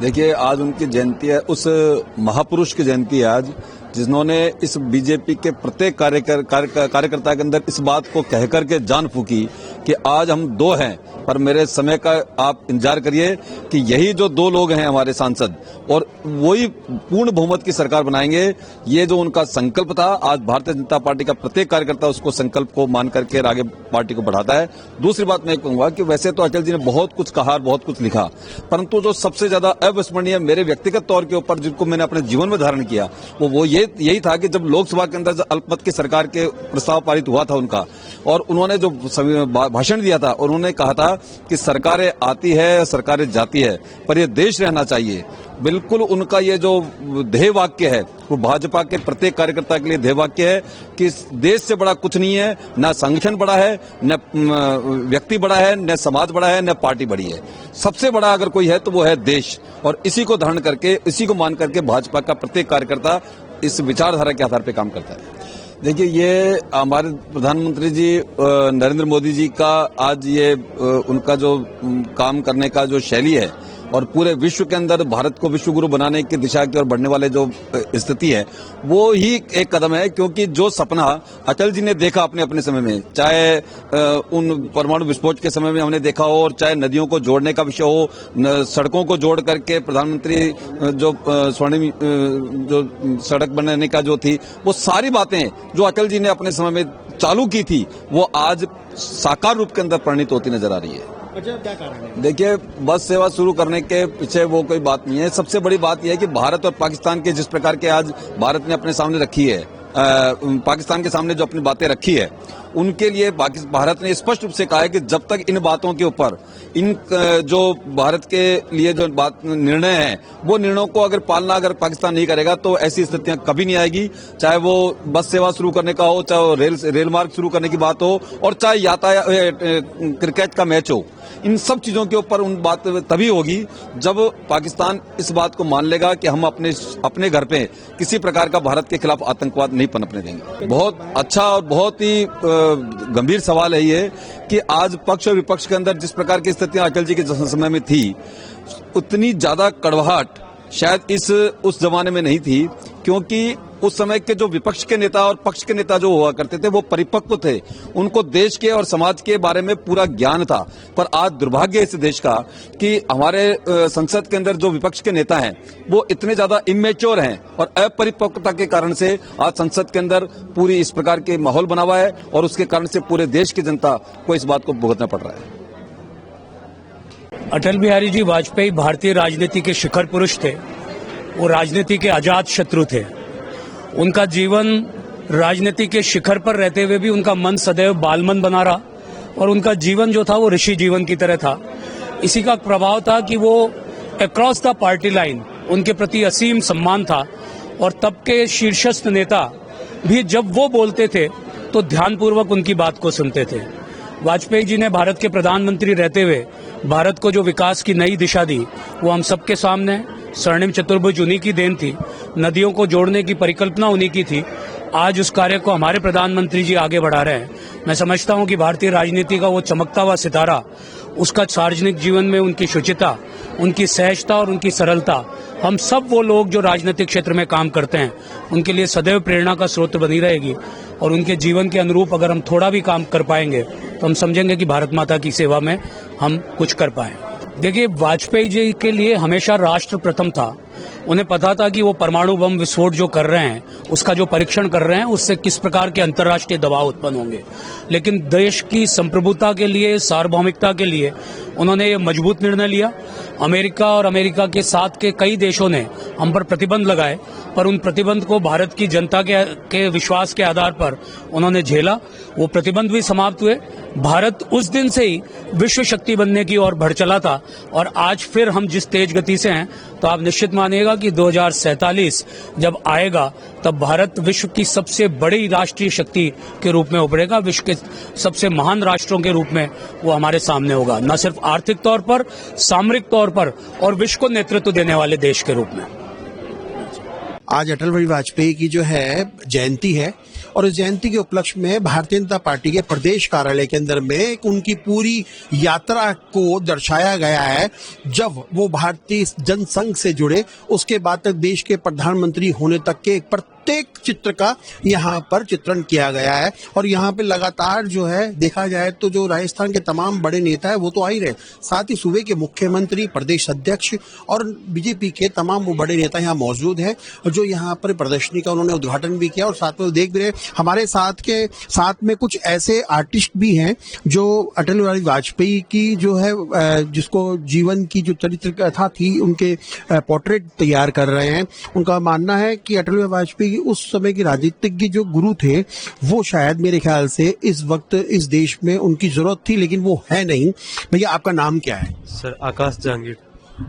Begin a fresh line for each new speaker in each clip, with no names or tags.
देखिए, आज उनकी जयंती है, उस महापुरुष की जयंती है आज, जिन्होंने इस बीजेपी के प्रत्येक कार्यकर्ता के अंदर इस बात को कह करके जान फूकी कि आज हम दो हैं, पर मेरे समय का आप इंतजार करिए कि यही जो दो लोग हैं हमारे सांसद, और वही पूर्ण बहुमत की सरकार बनाएंगे। ये जो उनका संकल्प था, आज भारतीय जनता पार्टी का प्रत्येक कार्यकर्ता उसको संकल्प को मान करके आगे पार्टी को बढ़ाता है। दूसरी बात मैं कहूंगा कि वैसे तो अटल जी ने बहुत कुछ कहा और बहुत कुछ लिखा, परंतु जो सबसे ज्यादा अविस्मरणीय मेरे व्यक्तिगत तौर के ऊपर जिनको मैंने अपने जीवन में धारण किया वो यही था कि जब लोकसभा के अंदर अल्पमत की सरकार के प्रस्ताव पारित हुआ था उनका, और उन्होंने जो भाषण दिया था, उन्होंने कहा था कि सरकारें आती है, सरकारें जाती है, पर यह देश रहना चाहिए। बिल्कुल उनका ये जो ध्येय वाक्य है वो भाजपा के प्रत्येक कार्यकर्ता के लिए ध्येय वाक्य है कि देश से बड़ा कुछ नहीं है, न संगठन बड़ा है, न व्यक्ति बड़ा है, न समाज बड़ा है, न पार्टी बड़ी है। सबसे बड़ा अगर कोई है तो वो है देश, और इसी को धारण करके, इसी को मान करके भाजपा का प्रत्येक कार्यकर्ता इस विचारधारा के आधार पर काम करता है। देखिए, ये हमारे प्रधानमंत्री जी नरेंद्र मोदी जी का आज ये उनका जो काम करने का जो शैली है, और पूरे विश्व के अंदर भारत को विश्व गुरु बनाने की दिशा की ओर बढ़ने वाले जो स्थिति है, वो ही एक कदम है। क्योंकि जो सपना अटल जी ने देखा अपने अपने समय में, चाहे उन परमाणु विस्फोट के समय में हमने देखा हो, और चाहे नदियों को जोड़ने का विषय हो, सड़कों को जोड़ करके प्रधानमंत्री जो स्वर्णिम जो सड़क बनाने का जो थी, वो सारी बातें जो अटल जी ने अपने समय में चालू की थी, वो आज साकार रूप के अंदर परिणित होती नजर आ रही है।
अच्छा, क्या कारण है?
देखिए, बस सेवा शुरू करने के पीछे वो कोई बात नहीं है। सबसे बड़ी बात यह है कि भारत और पाकिस्तान के जिस प्रकार के आज भारत ने अपने सामने रखी है, पाकिस्तान के सामने जो अपनी बातें रखी है, उनके लिए भारत ने स्पष्ट रूप से कहा है कि जब तक इन बातों के ऊपर, इन जो भारत के लिए जो बात निर्णय है, वो निर्णयों को अगर पालना अगर पाकिस्तान नहीं करेगा तो ऐसी स्थितियां कभी नहीं आएगी। चाहे वो बस सेवा शुरू करने का हो, चाहे वो रेल मार्ग शुरू करने की बात हो, और चाहे यातायात क्रिकेट का मैच हो, इन सब चीजों के ऊपर उन बात तभी होगी जब पाकिस्तान इस बात को मान लेगा कि हम अपने घर पे किसी प्रकार का भारत के खिलाफ आतंकवाद नहीं पनपने देंगे। बहुत अच्छा और बहुत ही गंभीर सवाल है ये कि आज पक्ष और विपक्ष के अंदर जिस प्रकार की स्थितियां अटल जी के समय में थी, उतनी ज्यादा कड़वाहट शायद उस जमाने में नहीं थी, क्योंकि उस समय के जो विपक्ष के नेता और पक्ष के नेता जो हुआ करते थे वो परिपक्व थे, उनको देश के और समाज के बारे में पूरा ज्ञान था। पर आज दुर्भाग्य इस देश का कि हमारे संसद के अंदर जो विपक्ष के नेता हैं वो इतने ज्यादा इमेच्योर हैं, और अपरिपक्वता के कारण से आज संसद के अंदर पूरी इस प्रकार के माहौल बना हुआ है, और उसके कारण से पूरे देश की जनता को इस बात को भुगतना पड़ रहा है।
अटल बिहारी जी वाजपेयी भारतीय राजनीति के शिखर पुरुष थे। वो राजनीति के अजात शत्रु थे। उनका जीवन राजनीति के शिखर पर रहते हुए भी उनका मन सदैव बालमन बना रहा, और उनका जीवन जो था वो ऋषि जीवन की तरह था। इसी का प्रभाव था कि वो अक्रॉस द पार्टी लाइन उनके प्रति असीम सम्मान था, और तब के शीर्षस्थ नेता भी जब वो बोलते थे तो ध्यानपूर्वक उनकी बात को सुनते थे। वाजपेयी जी ने भारत के प्रधानमंत्री रहते हुए भारत को जो विकास की नई दिशा दी, वो हम सबके सामने। स्वर्णिम चतुर्भुज उन्हीं की देन थी, नदियों को जोड़ने की परिकल्पना उन्हीं की थी। आज उस कार्य को हमारे प्रधानमंत्री जी आगे बढ़ा रहे हैं। मैं समझता हूं कि भारतीय राजनीति का वो चमकता हुआ सितारा, उसका सार्वजनिक जीवन में उनकी शुचिता, उनकी सहजता और उनकी सरलता, हम सब वो लोग जो राजनीतिक क्षेत्र में काम करते हैं उनके लिए सदैव प्रेरणा का स्रोत बनी रहेगी। और उनके जीवन के अनुरूप अगर हम थोड़ा भी काम कर पाएंगे तो हम समझेंगे कि भारत माता की सेवा में हम कुछ कर पाए। देखिए, वाजपेयी जी के लिए हमेशा राष्ट्र प्रथम था। उन्हें पता था कि वो परमाणु बम विस्फोट जो कर रहे हैं, उसका जो परीक्षण कर रहे हैं, उससे किस प्रकार के अंतर्राष्ट्रीय दबाव उत्पन्न होंगे। लेकिन देश की संप्रभुता के लिए, सार्वभौमिकता के लिए उन्होंने ये मजबूत निर्णय लिया। अमेरिका और अमेरिका के साथ के कई देशों ने हम पर प्रतिबंध लगाए, पर उन प्रतिबंध को भारत की जनता के विश्वास के आधार पर उन्होंने झेला। वो प्रतिबंध भी समाप्त हुए। भारत उस दिन से ही विश्व शक्ति बनने की ओर बढ़ चला था, और आज फिर हम जिस तेज गति से हैं, तो आप निश्चित मानिएगा कि 2047 जब आएगा तब भारत विश्व की सबसे बड़ी राष्ट्रीय शक्ति के रूप में उभरेगा। विश्व के सबसे महान राष्ट्रों के रूप में वो हमारे सामने होगा, न सिर्फ आर्थिक तौर पर, सामरिक तौर पर, और विश्व को नेतृत्व देने वाले देश के रूप में।
आज अटल बिहारी वाजपेयी की जो है जयंती है, और इस जयंती के उपलक्ष्य में भारतीय जनता पार्टी के प्रदेश कार्यालय के अंदर में उनकी पूरी यात्रा को दर्शाया गया है। जब वो भारतीय जनसंघ से जुड़े उसके बाद तक देश के प्रधानमंत्री होने तक के प्रत्येक चित्र का यहाँ पर चित्रण किया गया है। और यहाँ पे लगातार जो है देखा जाए तो जो राजस्थान के तमाम बड़े नेता है वो तो आ ही रहे, साथ ही सूबे के मुख्यमंत्री, प्रदेश अध्यक्ष और बीजेपी के तमाम वो बड़े नेता यहाँ मौजूद हैं जो यहाँ पर प्रदर्शनी का उन्होंने उद्घाटन भी किया। और साथ में देख भी रहे हमारे साथ में कुछ ऐसे आर्टिस्ट भी हैं जो अटल बिहारी वाजपेयी की जो है जिसको जीवन की जो चरित्र कथा थी उनके पोर्ट्रेट तैयार कर रहे हैं। उनका मानना है कि अटल बिहारी वाजपेयी उस समय के राजनीतिज्ञ जो गुरु थे वो शायद मेरे ख्याल से इस वक्त इस देश में उनकी जरूरत थी, लेकिन वो है नहीं। भैया आपका नाम क्या है?
सर आकाश जहांगीर।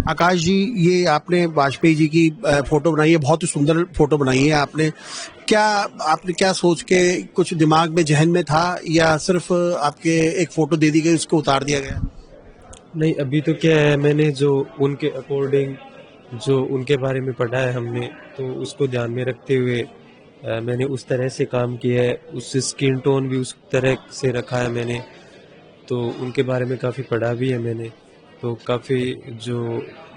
आकाश जी, ये आपने वाजपेयी जी की फोटो बनाई है, बहुत ही सुंदर फोटो बनाई है आपने क्या सोच के कुछ दिमाग में जहन में था या सिर्फ आपके एक फोटो दे दी गई उसको उतार दिया गया?
नहीं, अभी तो क्या है, मैंने जो उनके अकॉर्डिंग जो उनके बारे में पढ़ा है हमने, तो उसको ध्यान में रखते हुए मैंने उस तरह से काम किया है। उस स्किन टोन भी उस तरह से रखा है मैंने, तो उनके बारे में काफ़ी पढ़ा भी है मैंने। तो काफ़ी जो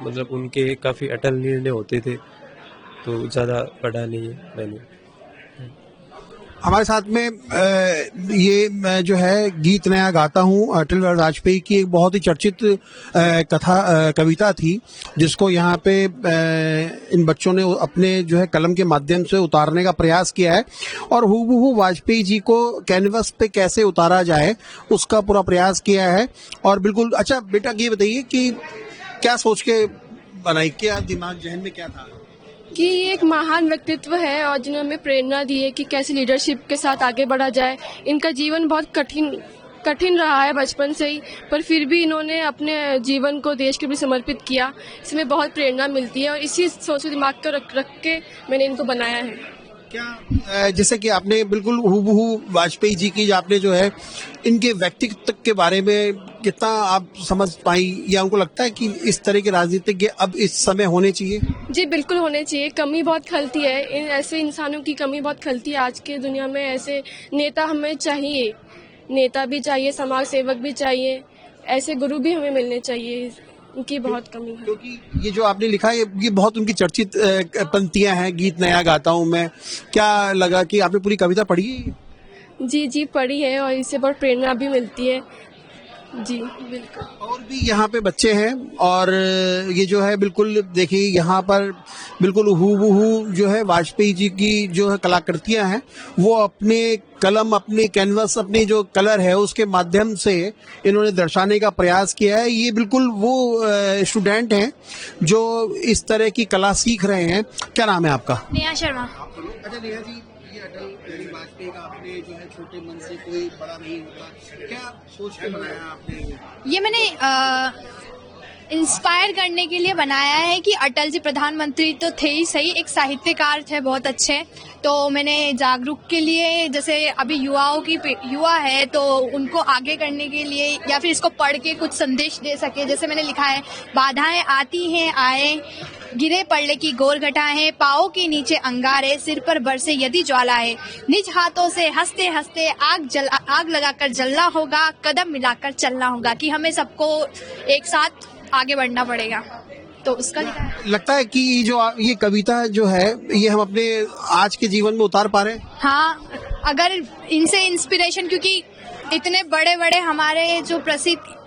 मतलब उनके काफ़ी अटल निर्णय होते थे, तो ज़्यादा पढ़ा नहीं है मैंने।
हमारे साथ में ये मैं जो है गीत नया गाता हूँ अटल बिहारी वाजपेयी की एक बहुत ही चर्चित कविता थी जिसको यहाँ पे इन बच्चों ने अपने जो है कलम के माध्यम से उतारने का प्रयास किया है और हूबहू वाजपेयी जी को कैनवस पे कैसे उतारा जाए उसका पूरा प्रयास किया है। और बिल्कुल अच्छा बेटा ये बताइए कि क्या सोच के बनाई, क्या दिमाग जहन में क्या था?
कि ये एक महान व्यक्तित्व है और जिन्होंने हमें प्रेरणा दी है कि कैसे लीडरशिप के साथ आगे बढ़ा जाए। इनका जीवन बहुत कठिन रहा है बचपन से ही, पर फिर भी इन्होंने अपने जीवन को देश के लिए समर्पित किया। इसमें बहुत प्रेरणा मिलती है और इसी सोच दिमाग को रख के मैंने इनको बनाया है।
क्या जैसे कि आपने बिल्कुल हूबहू वाजपेयी जी की आपने जो है इनके व्यक्तित्व के बारे में कितना आप समझ पाई या उनको लगता है कि इस तरह के राजनीतिज्ञ अब इस समय होने चाहिए?
जी बिल्कुल होने चाहिए। कमी बहुत खलती है, इन ऐसे इंसानों की कमी बहुत खलती है आज के दुनिया में। ऐसे नेता हमें चाहिए, नेता भी चाहिए, समाज सेवक भी चाहिए, ऐसे गुरु भी हमें मिलने चाहिए। उनकी बहुत कमी है।
क्योंकि ये जो आपने लिखा है ये बहुत उनकी चर्चित पंक्तियां हैं, गीत नया गाता हूं मैं। क्या लगा कि आपने पूरी कविता पढ़ी?
जी पढ़ी है और इससे बहुत प्रेरणा भी मिलती है। जी बिल्कुल।
और भी यहाँ पे बच्चे हैं और ये जो है बिल्कुल देखिए यहाँ पर बिल्कुल हूबहू जो है वाजपेयी जी की जो है कलाकृतियां हैं वो अपने कलम, अपने कैनवस, अपने जो कलर है उसके माध्यम से इन्होंने दर्शाने का प्रयास किया है। ये बिल्कुल वो स्टूडेंट हैं जो इस तरह की कला सीख रहे हैं। क्या नाम है आपका?
नेहा शर्मा।
अच्छा नेहा जी, ये अटल बिहारी वाजपेयी का आपने जो है छोटे मन से कोई बड़ा नहीं होता, क्या सोच के बनाया आपने?
ये मैंने इंस्पायर करने के लिए बनाया है कि अटल जी प्रधानमंत्री तो थे ही सही, एक साहित्यकार थे बहुत अच्छे। तो मैंने जागरूक के लिए, जैसे अभी युवा है तो उनको आगे करने के लिए या फिर इसको पढ़ के कुछ संदेश दे सके। जैसे मैंने लिखा है, बाधाएं आती हैं आए, गिरे पड़ले की गोर घटाएं, पाओ के नीचे अंगारे, सिर पर बरसे यदि ज्वाला है, निज हाथों से हंसते हंसते आग लगाकर जलना होगा, कदम मिलाकर चलना होगा। कि हमें सबको एक साथ आगे बढ़ना पड़ेगा, तो उसका लिखा है।
लगता है कि जो ये कविता जो है ये हम अपने आज के जीवन में उतार पा रहे हैं?
हाँ, अगर इनसे इंस्पिरेशन, क्योंकि इतने बड़े बड़े हमारे जो प्रसिद्ध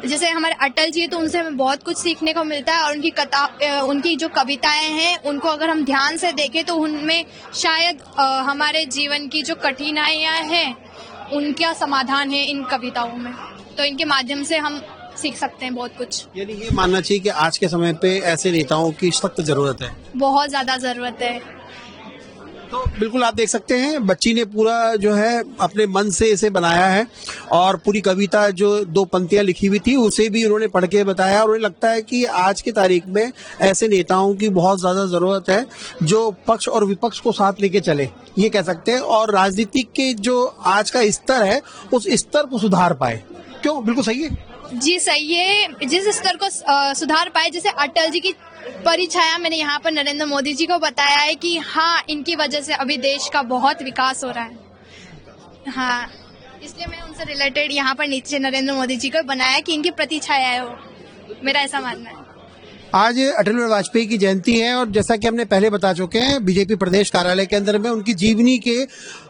जैसे हमारे अटल जी, तो उनसे हमें बहुत कुछ सीखने को मिलता है। और उनकी जो कविताएं हैं उनको अगर हम ध्यान से देखें तो उनमें शायद हमारे जीवन की जो कठिनाइयां हैं उनका समाधान है इन कविताओं में। तो इनके माध्यम से हम सीख सकते हैं बहुत कुछ।
यानी ये मानना चाहिए कि आज के समय पे ऐसे नेताओं की सख्त जरूरत है,
बहुत ज्यादा जरूरत है।
तो बिल्कुल आप देख सकते हैं बच्ची ने पूरा जो है अपने मन से इसे बनाया है और पूरी कविता जो 2 पंक्तियां लिखी हुई थी उसे भी उन्होंने पढ़ के बताया। और उन्हें लगता है कि आज की तारीख में ऐसे नेताओं की बहुत ज्यादा जरूरत है जो पक्ष और विपक्ष को साथ लेके चले, ये कह सकते हैं। और राजनीति के जो आज का स्तर है उस स्तर को सुधार पाए। क्यों? बिल्कुल सही है
जी, सही है। जिस स्तर को सुधार पाए, जैसे अटल जी की परिछाया मैंने यहाँ पर नरेंद्र मोदी जी को बताया है कि हाँ, इनकी वजह से अभी देश का बहुत विकास हो रहा है। हाँ, इसलिए मैंने उनसे रिलेटेड यहाँ पर नीचे नरेंद्र मोदी जी को बनाया कि इनकी प्रतिछाया है वो, मेरा ऐसा मानना है।
आज अटल बिहारी वाजपेयी की जयंती है और जैसा कि हमने पहले बता चुके हैं, बीजेपी प्रदेश कार्यालय के अंदर में उनकी जीवनी के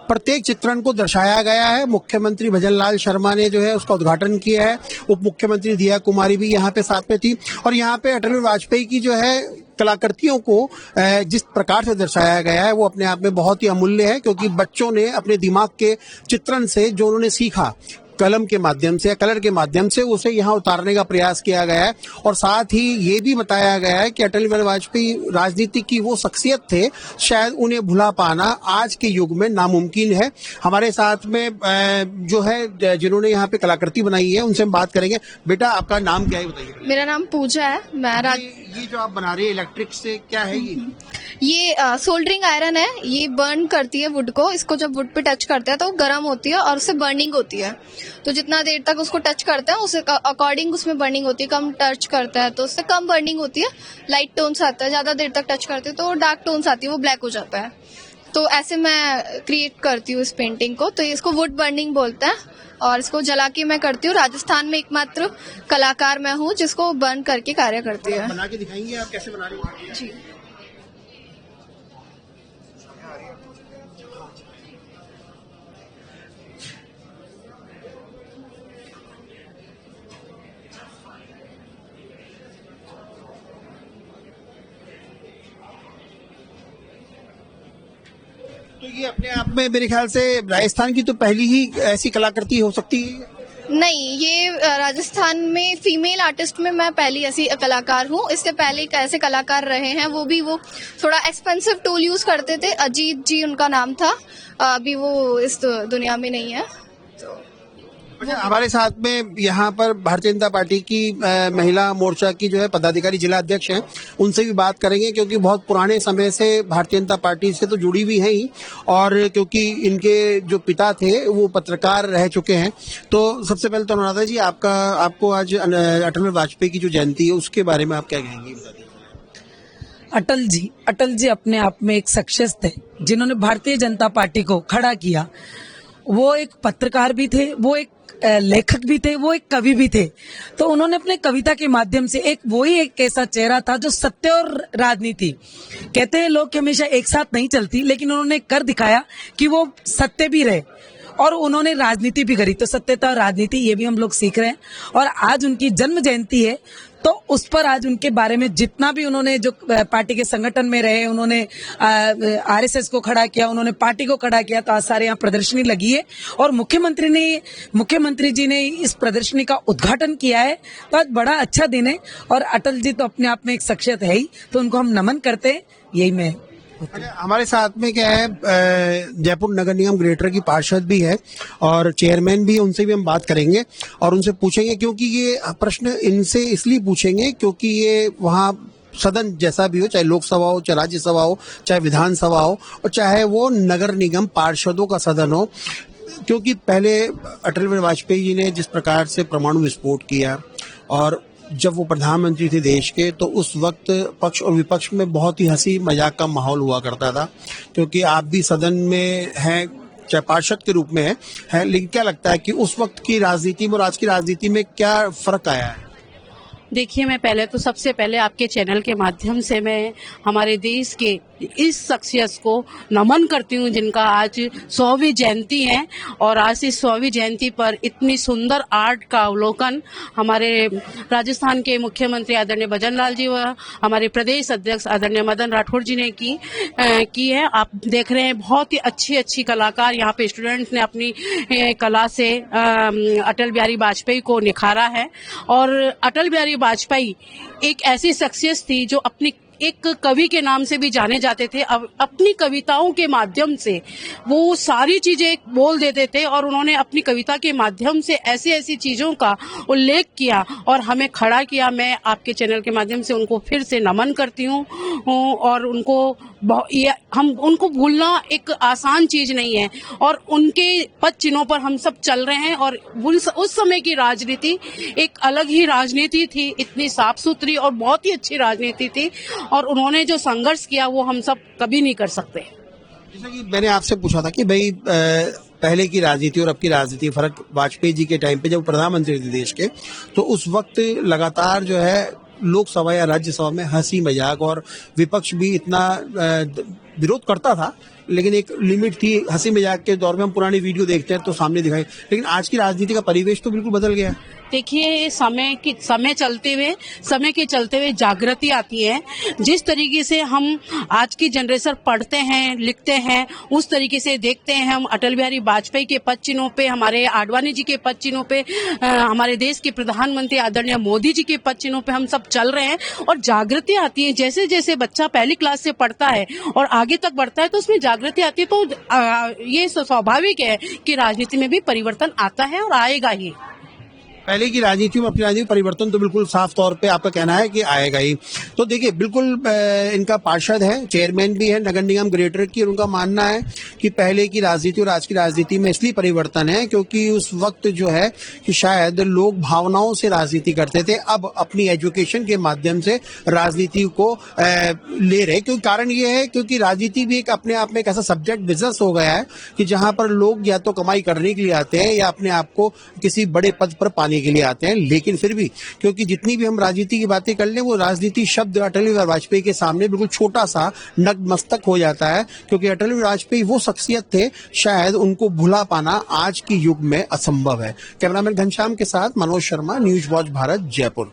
प्रत्येक चित्रण को दर्शाया गया है। मुख्यमंत्री भजन लाल शर्मा ने जो है उसका उद्घाटन किया है। उप मुख्यमंत्री दिया कुमारी भी यहाँ पे साथ में थी और यहाँ पे अटल बिहारी वाजपेयी की जो है कलाकृतियों को जिस प्रकार से दर्शाया गया है वो अपने आप में बहुत ही अमूल्य है, क्योंकि बच्चों ने अपने दिमाग के चित्रण से जो उन्होंने सीखा कलम के माध्यम से या कलर के माध्यम से उसे यहाँ उतारने का प्रयास किया गया है। और साथ ही ये भी बताया गया है कि अटल बिहारी वाजपेयी राजनीति की वो शख्सियत थे, शायद उन्हें भुला पाना आज के युग में नामुमकिन है। हमारे साथ में जो है जिन्होंने यहाँ पे कलाकृति बनाई है उनसे हम बात करेंगे। बेटा, आपका नाम क्या है बताइए।
मेरा नाम पूजा है। मैं
ये जो आप बना रही है इलेक्ट्रिक से, क्या है
ये सोल्डरिंग आयरन है। ये बर्न करती है वुड को। इसको जब वुड पे टच करते हैं तो गर्म होती है और उससे बर्निंग होती है। तो जितना देर तक उसको टच करते हैं उसे अकॉर्डिंग उसमें बर्निंग होती है। कम टच करता है तो उससे कम बर्निंग होती है, लाइट टोन्स आता है। ज्यादा देर तक टच करते हैं तो डार्क टोन्स आती है, वो ब्लैक हो जाता है। तो ऐसे मैं क्रिएट करती हूँ इस पेंटिंग को। तो इसको वुड बर्निंग बोलते हैं और इसको जला के मैं करती हूँ। राजस्थान में एकमात्र कलाकार मैं हूँ जिसको बर्न करके कार्य करती है।
बना के दिखाएंगे आप कैसे बना रही हैं?
जी।
तो ये अपने आप में मेरे ख्याल से राजस्थान की तो पहली ही ऐसी कलाकृति हो सकती है।
नहीं, ये राजस्थान में फीमेल आर्टिस्ट में मैं पहली ऐसी कलाकार हूँ। इससे पहले एक ऐसे कलाकार रहे हैं, वो थोड़ा एक्सपेंसिव टूल यूज करते थे। अजीत जी उनका नाम था। अभी वो इस दुनिया में नहीं है।
अच्छा, हमारे साथ में यहाँ पर भारतीय जनता पार्टी की महिला मोर्चा की जो है पदाधिकारी जिला अध्यक्ष हैं, उनसे भी बात करेंगे, क्योंकि बहुत पुराने समय से भारतीय जनता पार्टी से तो जुड़ी भी हैं ही, और क्योंकि इनके जो पिता थे वो पत्रकार रह चुके हैं। तो सबसे पहले तो अनुराधा जी, आपको आज अटल बिहारी वाजपेयी की जो जयंती है उसके बारे में आप क्या कहेंगे?
अटल जी अपने आप में एक शख्सियत थे जिन्होंने भारतीय जनता पार्टी को खड़ा किया। वो एक पत्रकार भी थे, वो एक लेखक भी थे, वो एक कवि भी थे। तो उन्होंने अपने कविता के माध्यम से एक ऐसा चेहरा था जो सत्य और राजनीति, कहते हैं लोग कि हमेशा एक साथ नहीं चलती, लेकिन उन्होंने कर दिखाया कि वो सत्य भी रहे और उन्होंने राजनीति भी करी। तो सत्यता और राजनीति ये भी हम लोग सीख रहे हैं। और आज उनकी जन्म जयंती है, तो उस पर आज उनके बारे में जितना भी उन्होंने जो पार्टी के संगठन में रहे, उन्होंने आरएसएस को खड़ा किया, उन्होंने पार्टी को खड़ा किया। तो आज सारे यहाँ प्रदर्शनी लगी है और मुख्यमंत्री जी ने इस प्रदर्शनी का उद्घाटन किया है। तो आज बड़ा अच्छा दिन है और अटल जी तो अपने आप में एक शख्सियत है ही, तो उनको हम नमन करते हैं। यही मैं
हमारे साथ में क्या है, जयपुर नगर निगम ग्रेटर की पार्षद भी है और चेयरमैन भी है, उनसे भी हम बात करेंगे और उनसे पूछेंगे, क्योंकि ये प्रश्न इनसे इसलिए पूछेंगे क्योंकि ये वहाँ सदन जैसा भी हो, चाहे लोकसभा हो, चाहे राज्यसभा हो, चाहे विधानसभा हो, और चाहे वो नगर निगम पार्षदों का सदन हो। क्योंकि पहले अटल बिहारी वाजपेयी जी ने जिस प्रकार से परमाणु विस्फोट किया और जब वो प्रधानमंत्री थे देश के, तो उस वक्त पक्ष और विपक्ष में बहुत ही हंसी मजाक का माहौल हुआ करता था। क्योंकि आप भी सदन में हैं, चाहे पार्षद के रूप में है, लेकिन क्या लगता है कि उस वक्त की राजनीति में और आज की राजनीति में क्या फर्क आया है?
देखिए, मैं पहले तो सबसे पहले आपके चैनल के माध्यम से मैं हमारे देश के इस शख्सियत को नमन करती हूँ जिनका आज 100वीं जयंती है। और आज इस 100वीं जयंती पर इतनी सुंदर आर्ट का अवलोकन हमारे राजस्थान के मुख्यमंत्री आदरणीय भजन लाल जी व हमारे प्रदेश अध्यक्ष आदरणीय मदन राठौड़ जी ने की है। आप देख रहे हैं बहुत ही अच्छी कलाकार यहाँ पे स्टूडेंट्स ने अपनी कला से अटल बिहारी वाजपेयी को निखारा है। और अटल बिहारी वाजपेयी एक ऐसी शख्सियत थी जो अपनी एक कवि के नाम से भी जाने जाते थे। अब अपनी कविताओं के माध्यम से वो सारी चीजें बोल देते थे और उन्होंने अपनी कविता के माध्यम से ऐसी चीजों का उल्लेख किया और हमें खड़ा किया। मैं आपके चैनल के माध्यम से उनको फिर से नमन करती हूँ और उनको भूलना एक आसान चीज नहीं है और उनके पद चिन्हों पर हम सब चल रहे हैं। और उस समय की राजनीति एक अलग ही राजनीति थी, इतनी साफ सुथरी और बहुत ही अच्छी राजनीति थी और उन्होंने जो संघर्ष किया वो हम सब कभी नहीं कर सकते।
जैसा कि मैंने आपसे पूछा था कि भाई पहले की राजनीति और अब की राजनीति फर्क, वाजपेयी जी के टाइम पे जब वो प्रधानमंत्री थे देश के, तो उस वक्त लगातार जो है लोकसभा या राज्यसभा में हंसी मजाक और विपक्ष भी इतना विरोध करता था, लेकिन एक लिमिट थी। हंसी मजाक के दौर में हम पुरानी वीडियो देखते हैं तो सामने दिखाई, लेकिन आज की राजनीति का परिवेश तो बिल्कुल बदल गया।
देखिए, समय के चलते हुए जागृति आती है। जिस तरीके से हम आज की जनरेशन पढ़ते हैं, लिखते हैं, उस तरीके से देखते हैं। हम अटल बिहारी वाजपेयी के पद चिन्हों पे, हमारे आडवाणी जी के पद चिन्हों पे, हमारे देश के प्रधानमंत्री आदरणीय मोदी जी के पद चिन्हों पे हम सब चल रहे हैं और जागृति आती है। जैसे जैसे बच्चा पहली क्लास से पढ़ता है और आगे तक बढ़ता है तो उसमें जागृति आती है। तो ये स्वाभाविक है कि राजनीति में भी परिवर्तन आता है और आएगा ही।
पहले की राजनीति में अपनी राजनीति परिवर्तन तो बिल्कुल साफ तौर पे आपका कहना है कि आएगा ही। तो देखिए, बिल्कुल इनका पार्षद है, चेयरमैन भी है नगर निगम ग्रेटर की, और उनका मानना है कि पहले की राजनीति और आज की राजनीति में इसलिए परिवर्तन है क्योंकि उस वक्त जो है कि शायद लोग भावनाओं से राजनीति करते थे, अब अपनी एजुकेशन के माध्यम से राजनीति को ले रहे। क्योंकि कारण ये है क्योंकि राजनीति भी एक अपने आप में एक ऐसा सब्जेक्ट बिजनेस हो गया है कि जहां पर लोग या तो कमाई करने के लिए आते हैं या अपने आप को किसी बड़े पद पर पाने के लिए आते हैं। लेकिन फिर भी क्योंकि जितनी भी हम राजनीति की बातें कर लें, वो राजनीति शब्द अटल बिहारी वाजपेयी के सामने बिल्कुल छोटा सा नतमस्तक हो जाता है, क्योंकि अटल बिहारी वाजपेयी वो शख्सियत थे, शायद उनको भुला पाना आज के युग में असंभव है। कैमरामैन घनश्याम के साथ मनोज शर्मा, न्यूज वॉच भारत, जयपुर।